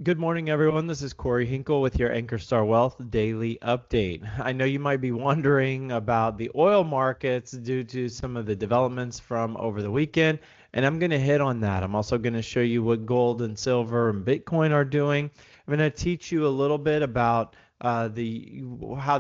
Good morning, everyone. This is Corey Hinkle with your Ankerstar Wealth Daily Update. I know you might be wondering about the oil markets due to some of the developments from over the weekend, and I'm going to hit on that. I'm also going to show you what gold and silver and Bitcoin are doing. I'm going to teach you a little bit about how the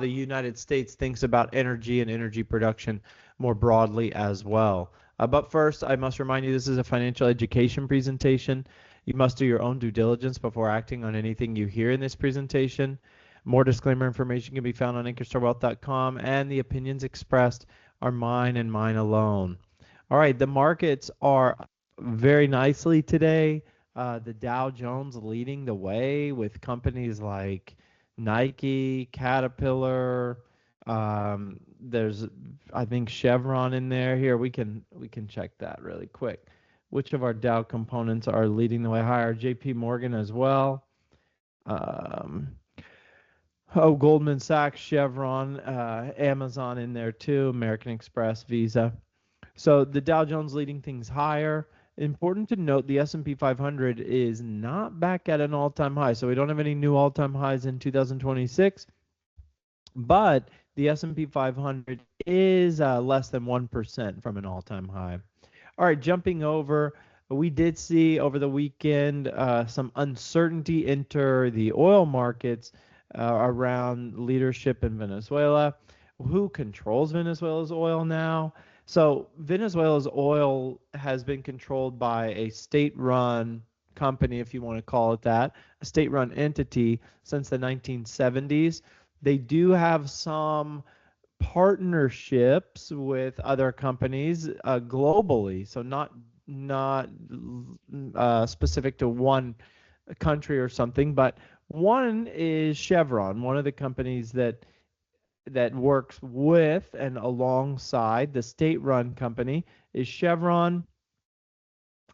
United States thinks about energy and energy production more broadly as well. But first, I must remind you this is a financial education presentation. You must do your own due diligence before acting on anything you hear in this presentation. More disclaimer information can be found on AnkerstarWealth.com, and the opinions expressed are mine and mine alone. All right, the markets are very nicely today. The Dow Jones leading the way with companies like Nike, Caterpillar. There's, I think, Chevron in there. Here we can check that really quick. Which of our Dow components are leading the way higher? JP Morgan as well. Um, Goldman Sachs, Chevron, Amazon in there too, American Express, Visa. So the Dow Jones leading things higher. Important to note, the S&P 500 is not back at an all-time high. So we don't have any new all-time highs in 2026, but the S&P 500 is less than 1% from an all-time high. All right, jumping over, we did see over the weekend some uncertainty enter the oil markets around leadership in Venezuela. Who controls Venezuela's oil now? So Venezuela's oil has been controlled by a state-run company, if you want to call it that, a state-run entity since the 1970s. They do have some partnerships with other companies globally, so not specific to one country or something, but one is Chevron, one of the companies that works with and alongside the state-run company is Chevron,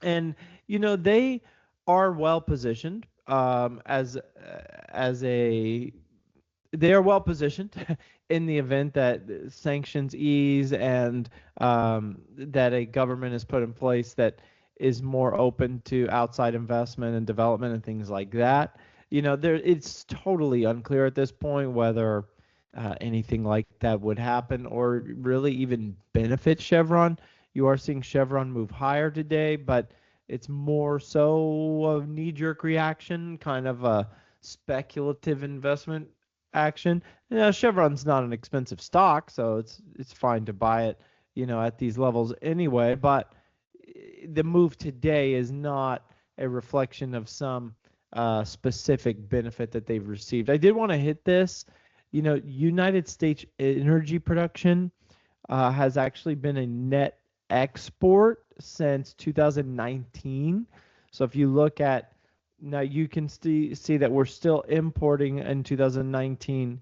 and they are well positioned as a they are well positioned in the event that sanctions ease and that a government is put in place that is more open to outside investment and development and things like that. It's totally unclear at this point whether anything like that would happen or really even benefit Chevron. You are seeing Chevron move higher today, but it's more so a knee-jerk reaction, kind of a speculative investment action. Chevron's not an expensive stock, so it's fine to buy it, at these levels anyway. But the move today is not a reflection of some specific benefit that they've received. I did want to hit this. United States energy production has actually been a net export since 2019. So if you look at now, you can see that we're still importing in 2019.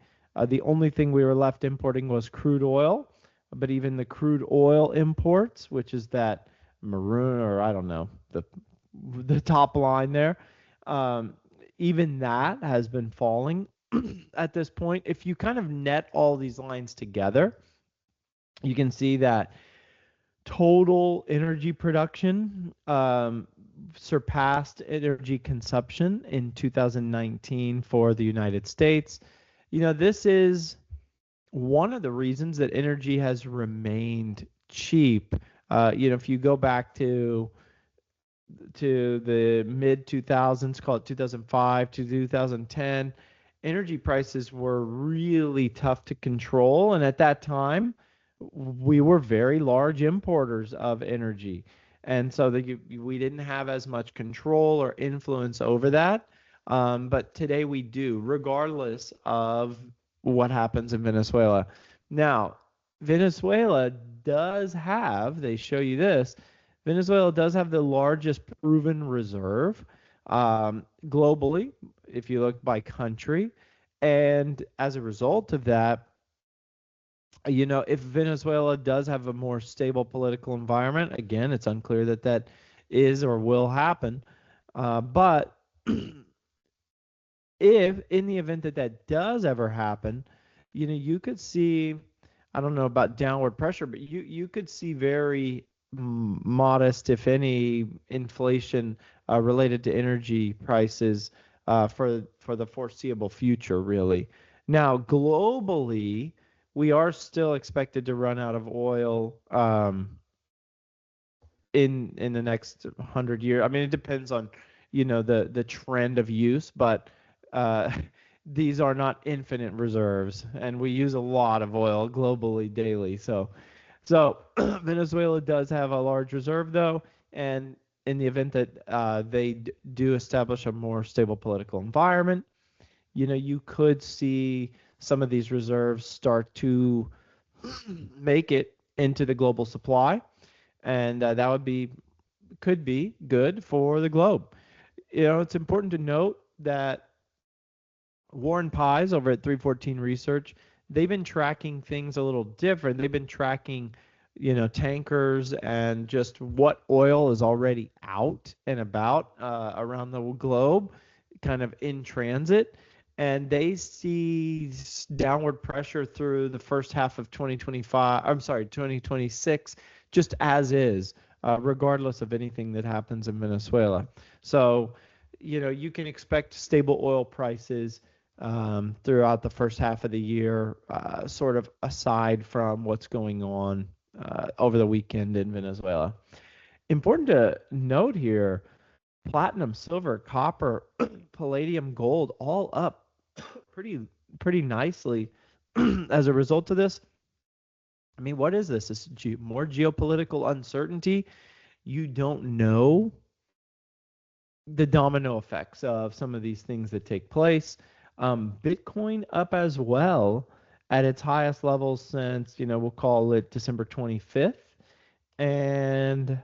The only thing we were left importing was crude oil, but even the crude oil imports, which is that maroon, or I don't know, the top line there, um, even that has been falling at this point. If you kind of net all these lines together, you can see that total energy production surpassed energy consumption in 2019 for the United States. This is one of the reasons that energy has remained cheap. If you go back to the mid 2000s, call it 2005 to 2010, energy prices were really tough to control, and at that time we were very large importers of energy, and so we didn't have as much control or influence over that. But today we do, regardless of what happens in Venezuela. Now, Venezuela does have, they show you this, Venezuela does have the largest proven reserve globally, if you look by country. And as a result of that, if Venezuela does have a more stable political environment, again, it's unclear that that is or will happen. But if in the event that that does ever happen, you could see, I don't know about downward pressure, but you could see very modest, if any, inflation related to energy prices for the foreseeable future, really. Now, globally, we are still expected to run out of oil in the next 100 years. I mean, it depends on, the trend of use, but uh, these are not infinite reserves, and we use a lot of oil globally daily. So Venezuela does have a large reserve, though, and in the event that they do establish a more stable political environment, you could see some of these reserves start to make it into the global supply, and that could be good for the globe. It's important to note that Warren Pies over at 314 Research, they've been tracking things a little different. They've been tracking, tankers and just what oil is already out and about around the globe, kind of in transit. And they see downward pressure through the first half of 2025, I'm sorry, 2026, just as is, regardless of anything that happens in Venezuela. So, you can expect stable oil prices throughout the first half of the year, sort of aside from what's going on over the weekend in Venezuela. Important to note here, platinum, silver, copper, palladium, gold, all up pretty pretty nicely as a result of this. I mean, what is this? This more geopolitical uncertainty. You don't know the domino effects of some of these things that take place. Bitcoin up as well at its highest levels since, we'll call it December 25th. And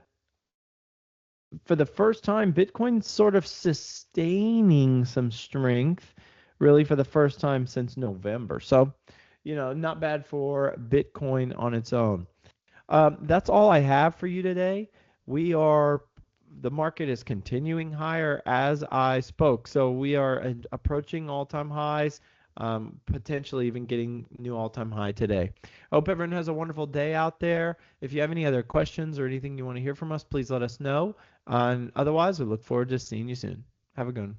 for the first time, Bitcoin's sort of sustaining some strength, really for the first time since November. So, not bad for Bitcoin on its own. That's all I have for you today. The market is continuing higher as I spoke. So we are approaching all-time highs, potentially even getting new all-time high today. I hope everyone has a wonderful day out there. If you have any other questions or anything you want to hear from us, please let us know. And otherwise, we look forward to seeing you soon. Have a good one.